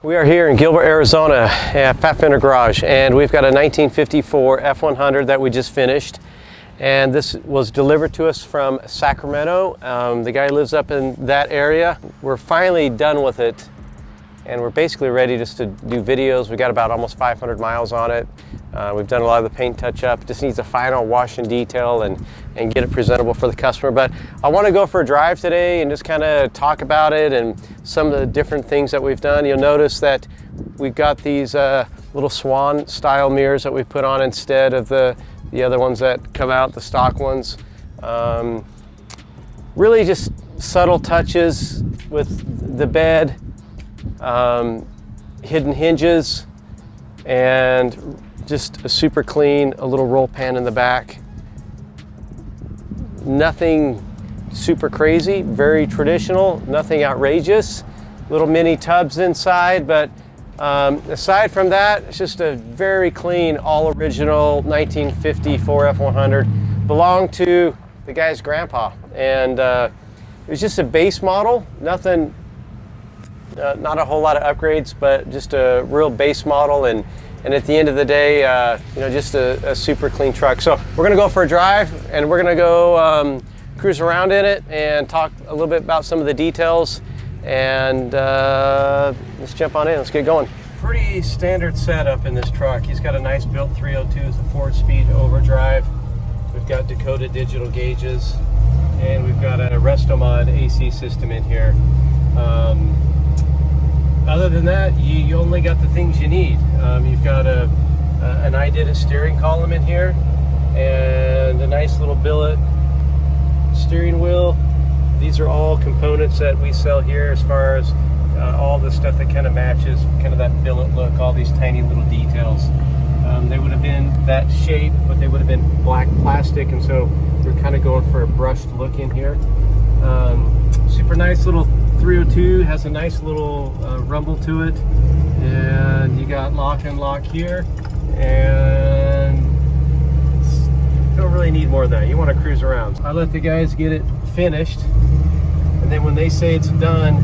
We are here in Gilbert, Arizona at Fender Garage, and we've got a 1954 F100 that we just finished. And this was delivered to us from Sacramento. The guy lives up in that area. We're finally done with it, and we're basically ready just to do videos. We got about almost 500 miles on it. We've done a lot of the paint touch-up. Just needs a final wash and detail and get it presentable for the customer. But I want to go for a drive today and just kind of talk about it and some of the different things that we've done. You'll notice that we've got these little swan style mirrors that we put on instead of the other ones that come out, the stock ones. Really just subtle touches with the bed, hidden hinges, and just a super clean, a little roll pan in the back. Nothing super crazy, very traditional, nothing outrageous. Little mini tubs inside, but aside from that, it's just a very clean, all original 1954 F100. Belonged to the guy's grandpa, and it was just a base model, nothing, not a whole lot of upgrades, but just a real base model, and at the end of the day, just a super clean truck. So we're gonna go for a drive, and we're gonna go cruise around in it and talk a little bit about some of the details, and let's jump on in, let's get going. Pretty standard setup in this truck. He's got a nice built 302, it's a 4-speed overdrive. We've got Dakota digital gauges, and we've got a Restomod AC system in here. Other than that, you only got the things you need. You've got an I Did It steering column in here, and a nice little billet steering wheel. These are all components that we sell here, as far as all the stuff that kind of matches kind of that billet look, all these tiny little details. They would have been that shape, but they would have been black plastic, and so we're kind of going for a brushed look in here. Super nice little 302, has a nice little rumble to it, and you got lock and lock here, and don't really need more than that. You want to cruise around. I let the guys get it finished, and then when they say it's done,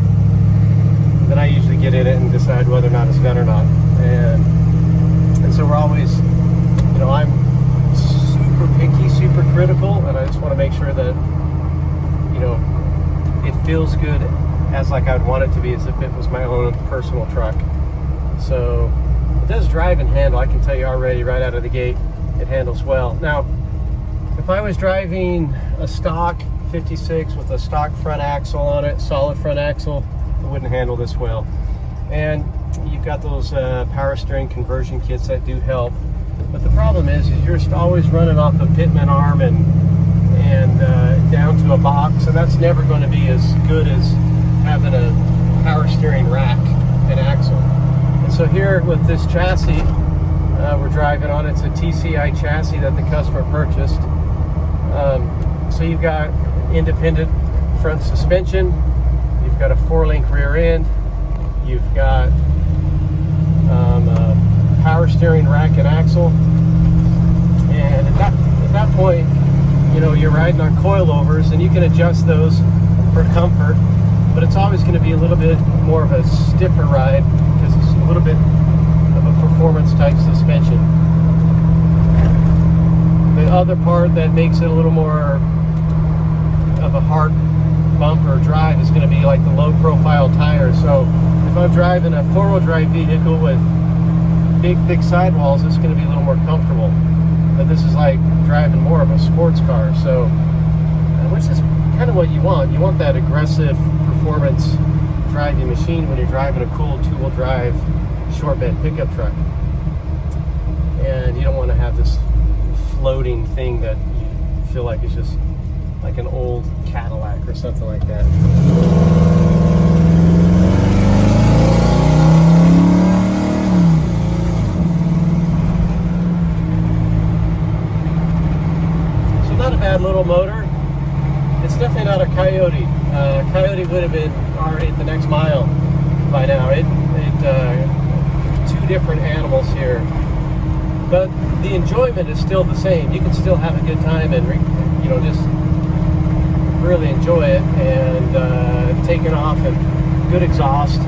then I usually get in it and decide whether or not it's done or not. And so we're always, I'm super picky, super critical, and I just want to make sure that, it feels good as like I'd want it to be, as if it was my own personal truck. So it does drive and handle. I can tell you already right out of the gate, it handles well. Now, if I was driving a stock 56 with a stock front axle on it, solid front axle, it wouldn't handle this well. And you've got those power steering conversion kits that do help. But the problem is you're always running off a pitman arm and down to a box, and that's never going to be as good as having a power steering rack and axle. And so here with this chassis we're driving on, it's a TCI chassis that the customer purchased. So you've got independent front suspension, you've got a 4-link rear end, you've got a power steering rack and axle, and at that point, you're riding on coilovers, and you can adjust those for comfort, but it's always going to be a little bit more of a stiffer ride because it's a little bit of a performance type suspension. The other part that makes it a little more of a hard bump or drive is going to be like the low profile tires. So if I'm driving a 4-wheel drive vehicle with big thick sidewalls, it's going to be a little more comfortable. But this is like driving more of a sports car, so which is kind of what you want. You want that aggressive performance driving machine when you're driving a cool 2-wheel drive short bed pickup truck, and you don't want to have this floating thing that you feel like is just like an old Cadillac or something like that. Little motor. It's definitely not a Coyote. Coyote would have been already at the next mile by now. Two different animals here, but the enjoyment is still the same. You can still have a good time and just really enjoy it, and taking off, and good exhaust,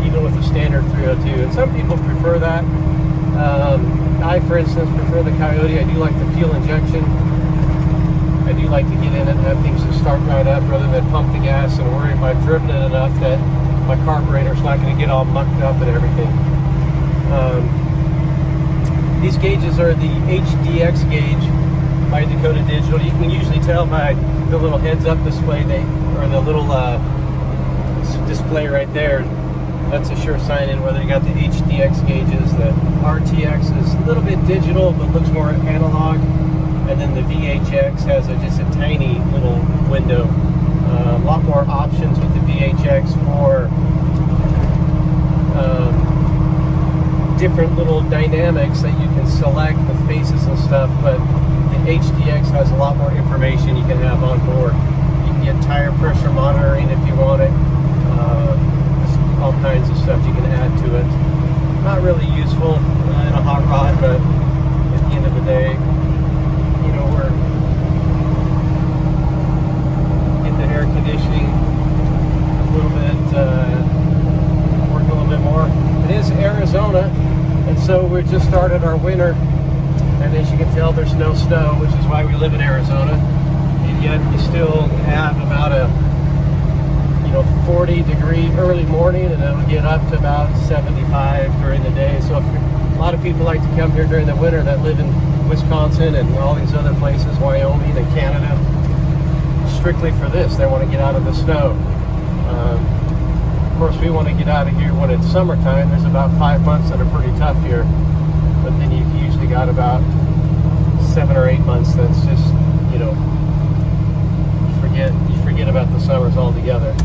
even even with the standard 302. And some people prefer that. I, for instance, prefer the Coyote. I do like the fuel injection. I do like to get in it and have things just start right up rather than pump the gas and worry if I've driven it enough that my carburetor's not going to get all mucked up and everything. These gauges are the HDX gauge by Dakota Digital. You can usually tell by the little heads-up display, or the little display right there. That's a sure sign in whether you got the HDX gauges. The RTX is a little bit digital, but looks more analog. And then the VHX has just a tiny little window. A lot more options with the VHX for different little dynamics that you can select with faces and stuff, but the HDX has a lot more information you can have on board. You can get tire pressure monitoring if you want it. All kinds of stuff you can add to it. Not really useful in a hot rod, but at the end of the day, you know, we're get the air conditioning a little bit, work a little bit more. It is Arizona, and so we just started our winter, and as you can tell, there's no snow, which is why we live in Arizona. And yet we still have about a 40-degree early morning, and it'll get up to about 75 during the day. So a lot of people like to come here during the winter that live in Wisconsin and all these other places, Wyoming and Canada, strictly for this. They want to get out of the snow. Of course, we want to get out of here when it's summertime. There's about 5 months that are pretty tough here, but then you've usually got about 7 or 8 months that's just, you forget about the summers altogether.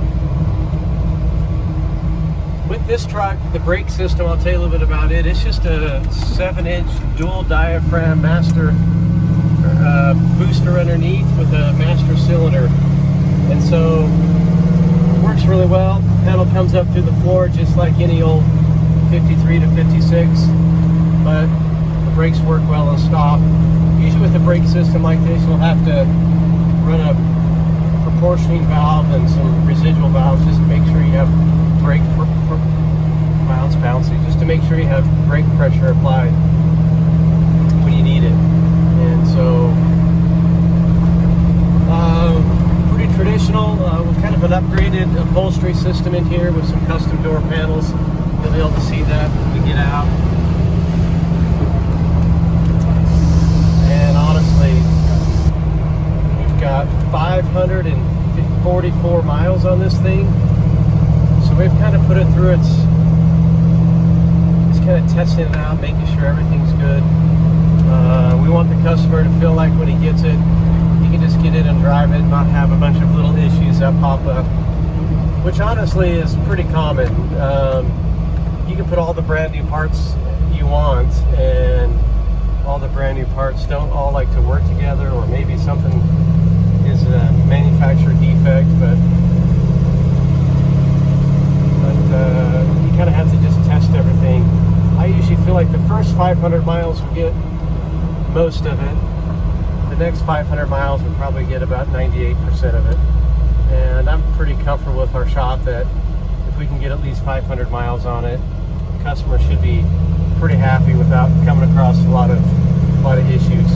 With this truck, the brake system, I'll tell you a little bit about it. It's just a 7-inch dual diaphragm master booster underneath with a master cylinder, and so it works really well. The pedal comes up through the floor just like any old 53 to 56, but the brakes work well and stop. Usually with a brake system like this, you'll have to run a proportioning valve and some residual valves just to make sure you have brake bouncy, just to make sure you have brake pressure applied when you need it. And so pretty traditional, with kind of an upgraded upholstery system in here with some custom door panels. You'll be able to see that when we get out. And honestly, we've got 544 miles on this thing. So we've kind of put it through its kind of testing it out, making sure everything's good. We want the customer to feel like when he gets it, he can just get in and drive it, not have a bunch of little issues that pop up, which honestly is pretty common. You can put all the brand new parts you want, and all the brand new parts don't all like to work together, or maybe something is a manufacturer defect, but you kind of have to just test everything. I usually feel like the first 500 miles will get most of it. The next 500 miles will probably get about 98% of it. And I'm pretty comfortable with our shop that if we can get at least 500 miles on it, the customer should be pretty happy without coming across a lot of issues.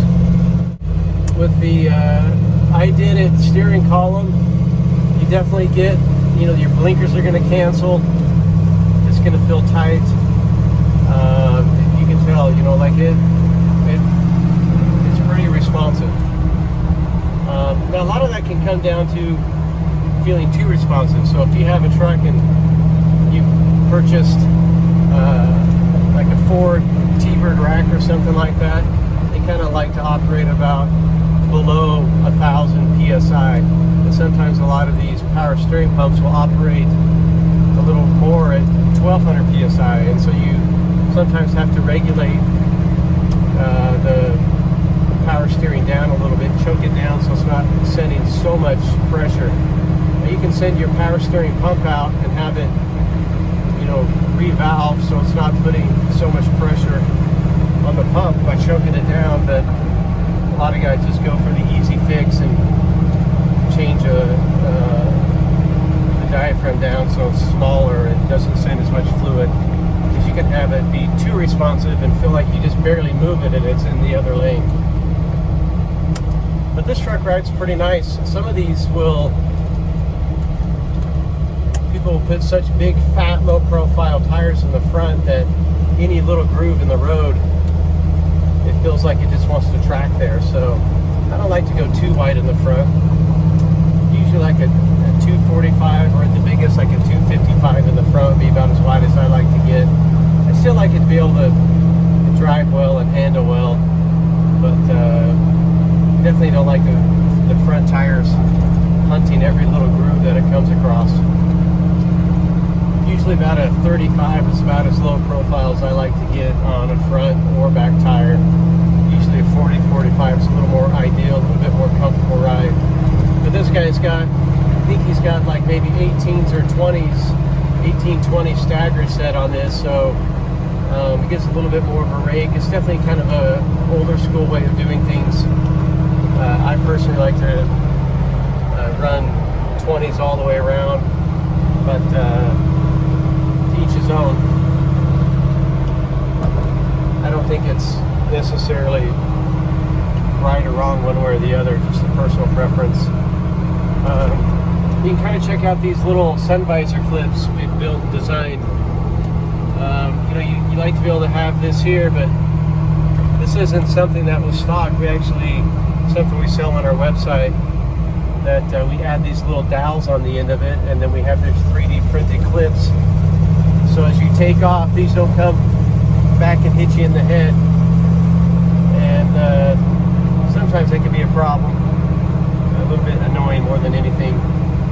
With the iDid steering column, you definitely get, your blinkers are going to cancel. It's going to feel tight. You can tell, like it's pretty responsive. Now a lot of that can come down to feeling too responsive. So if you have a truck and you've purchased like a Ford T-Bird rack or something like that, they kind of like to operate about below 1,000 PSI. And sometimes a lot of these power steering pumps will operate a little more at 1,200 PSI. And so you sometimes have to regulate the power steering down a little bit, choke it down so it's not sending so much pressure. Now you can send your power steering pump out and have it, revalve so it's not putting so much pressure on the pump by choking it down, but a lot of guys just go for the easy fix and change the the diaphragm down so it's smaller and doesn't send as much fluid, because you can have it be too responsive and feel like you just barely move it and it's in the other lane. But this truck rides pretty nice. Some of these people will put such big, fat, low-profile tires in the front that any little groove in the road, it feels like it just wants to track there. So I don't like to go too wide in the front. Usually like a 245, or at the biggest like a 255 in the front would be about as wide as I like to get. I still like it to be able to drive well and handle well, but definitely don't like the front tires hunting every little groove that it comes across. Usually about a 35 is about as low profile as I like to get on a front or back tire. Usually a 40, 45 is a little more ideal, a little bit more comfortable ride. But this guy's got, I think he's got like maybe 18s or 20s, 18, 20 stagger set on this, so it gets a little bit more of a rake. It's definitely kind of a older school way of doing things. I personally like to run 20s all the way around, but to each his own. I don't think it's necessarily right or wrong one way or the other, just a personal preference. You can kind of check out these little sun visor clips we've built and designed. You know, you like to be able to have this here, but this isn't something that was stock. We actually, something we sell on our website, that we add these little dowels on the end of it, and then we have these 3D printed clips. So as you take off, these don't come back and hit you in the head, and sometimes they can be a problem, a little bit annoying more than anything.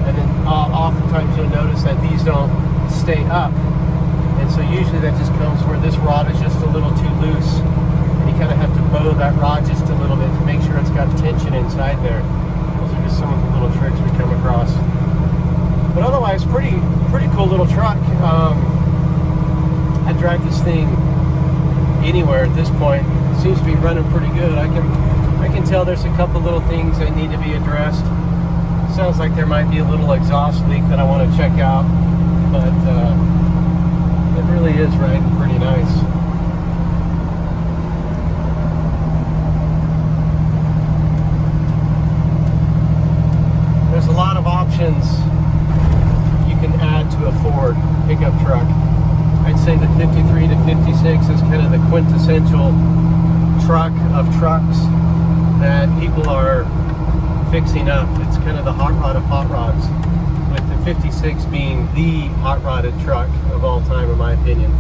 And then oftentimes you'll notice that these don't stay up, and so usually that just comes where this rod is just a little too loose, and you kind of have to bow that rod just a little bit to make sure it's got tension inside there. Those are just some of the little tricks we come across. But otherwise, pretty cool little truck. I drive this thing anywhere at this point. It seems to be running pretty good. I can tell there's a couple little things that need to be addressed. Sounds like there might be a little exhaust leak that I want to check out, but it really is riding pretty nice. There's a lot of options you can add to a Ford pickup truck. I'd say the 53 to 56 is kind of the quintessential truck of trucks that people are fixing up. It's kind of the hot rod of hot rods, with the 56 being the hot rodded truck of all time, in my opinion,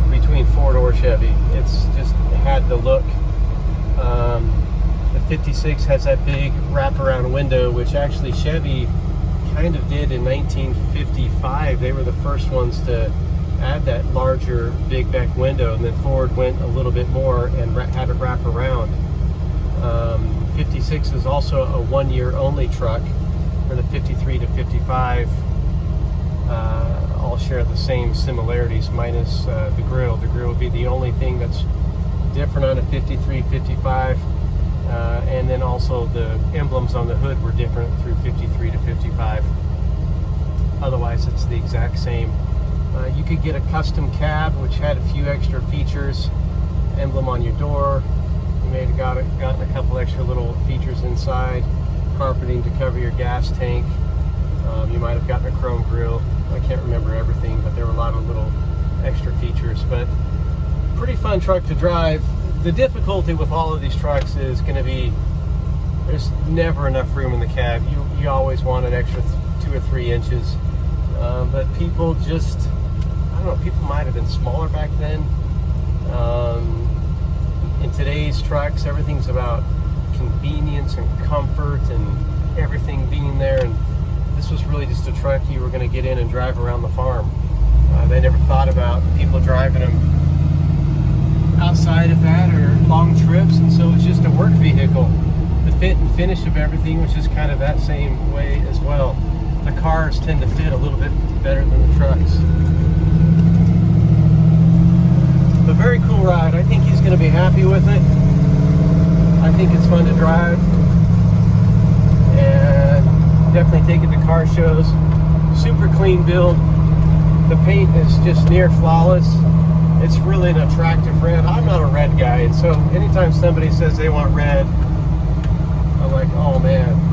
between Ford or Chevy. It's just had the look. The 56 has that big wraparound window, which actually Chevy kind of did in 1955. They were the first ones to add that larger big back window, and then Ford went a little bit more and had it wrap around. 56 is also a one-year only truck, where the 53 to 55 all share the same similarities, minus the grill. The grill would be the only thing that's different on a 53, 55, and then also the emblems on the hood were different through 53 to 55. Otherwise, it's the exact same. You could get a custom cab, which had a few extra features, emblem on your door. You may have gotten a couple extra little features inside, carpeting to cover your gas tank. You might have gotten a chrome grille. I can't remember everything, but there were a lot of little extra features. But pretty fun truck to drive. The difficulty with all of these trucks is going to be there's never enough room in the cab. You always want an extra 2 or 3 inches. But people just, I don't know, people might have been smaller back then. In today's trucks, everything's about convenience and comfort and everything being there. And this was really just a truck you were going to get in and drive around the farm. They never thought about people driving them outside of that or long trips, and so it's just a work vehicle. The fit and finish of everything was just kind of that same way as well. The cars tend to fit a little bit better than the trucks. But very cool ride. I think he's going to be happy with it. I think it's fun to drive, and definitely take it to car shows. super clean build. The paint is just near flawless. It's really an attractive red. I'm not a red guy, and so anytime somebody says they want red, I'm like, oh man,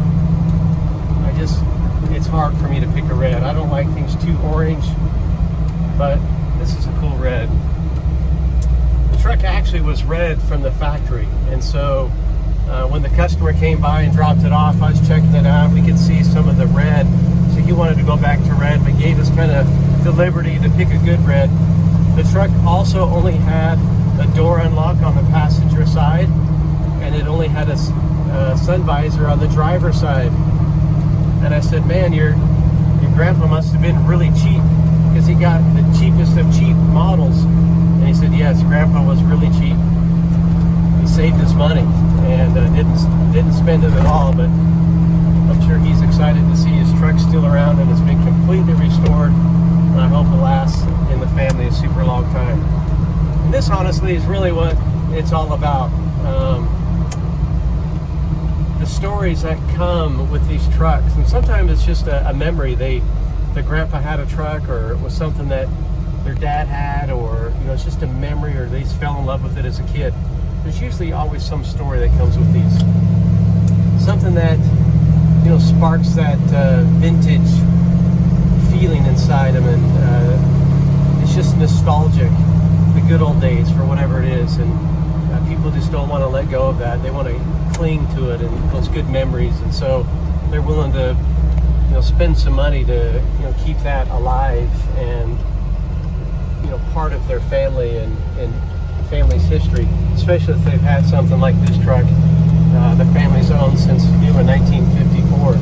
it's hard for me to pick a red. I don't like things too orange, but this is a cool red. The truck actually was red from the factory, and so when the customer came by and dropped it off, I was checking it out. We could see some of the red, so he wanted to go back to red, but gave us kind of the liberty to pick a good red. The truck also only had a door unlock on the passenger side, and it only had a sun visor on the driver's side. And I said, man, your grandpa must have been really cheap, because he got the cheapest of cheap models. And he said, yes, grandpa was really cheap. He saved his money and didn't spend it at all, but I'm sure he's excited to see his truck still around and it's been completely restored. And I hope it lasts in the family a super long time. And this honestly is really what it's all about. The stories that come with these trucks, and sometimes it's just a memory. The grandpa had a truck, or it was something that their dad had, or it's just a memory, or they just fell in love with it as a kid. There's usually always some story that comes with these. Something that sparks that vintage feeling inside them, and it's just nostalgic, the good old days for whatever it is, and people just don't want to let go of that. They want to cling to it and those good memories, and so they're willing to spend some money to keep that alive and part of their family and family's history, especially if they've had something like this truck the family's owned since in 1954.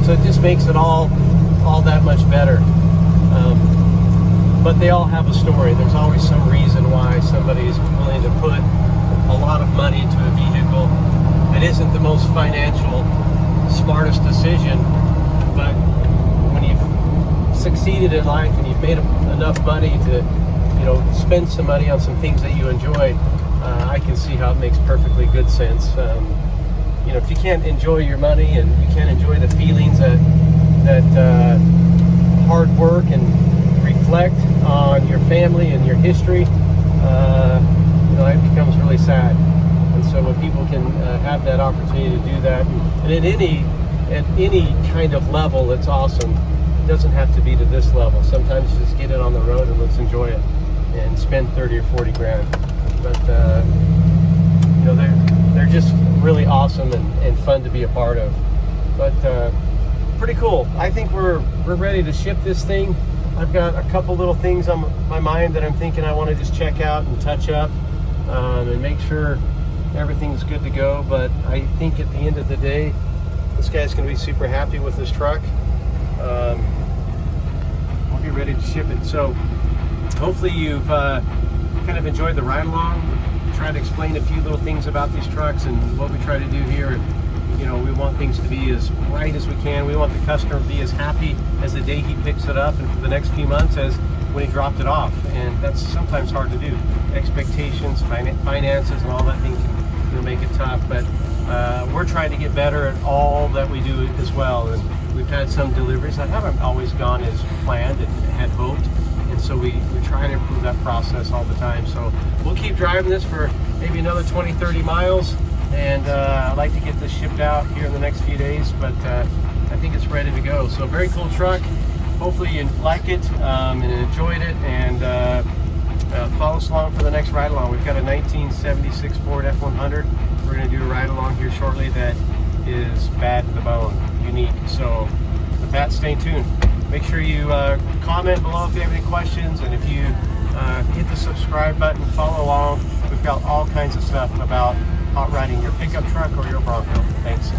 So it just makes it all that much better. But they all have a story. There's always some reason why somebody's willing to put a lot of money into a vehicle. It isn't the most financial, smartest decision, but when you've succeeded in life and you've made enough money to spend some money on some things that you enjoy, I can see how it makes perfectly good sense. If you can't enjoy your money and you can't enjoy the feelings that hard work and reflect on your family and your history, it becomes really sad. And so when people can have that opportunity to do that, and at any kind of level, it's awesome. It doesn't have to be to this level. Sometimes you just get it on the road and let's enjoy it and spend 30 or 40 grand. But they're just really awesome and fun to be a part of. But pretty cool. I think we're ready to ship this thing. I've got a couple little things on my mind that I'm thinking I want to just check out and touch up and make sure everything's good to go. But I think at the end of the day, this guy's going to be super happy with this truck. We'll be ready to ship it. So hopefully you've kind of enjoyed the ride along. Trying to explain a few little things about these trucks and what we try to do here. We want things to be as right as we can. We want the customer to be as happy as the day he picks it up and for the next few months as when he dropped it off. And that's sometimes hard to do. Expectations, finances, and all that thing can make it tough. But we're trying to get better at all that we do as well. And we've had some deliveries that haven't always gone as planned and had hoped. And so we try and improve that process all the time. So we'll keep driving this for maybe another 20, 30 miles. And I'd like to get this shipped out here in the next few days, but I think it's ready to go. So very cool truck. Hopefully you like it and enjoyed it, and follow us along for the next ride along. We've got a 1976 Ford F100. We're going to do a ride along here shortly that is bad to the bone, unique. So with that, stay tuned. Make sure you comment below if you have any questions, and if you hit the subscribe button, follow along. We've got all kinds of stuff about hot rodding your pickup truck or your Bronco. Thanks.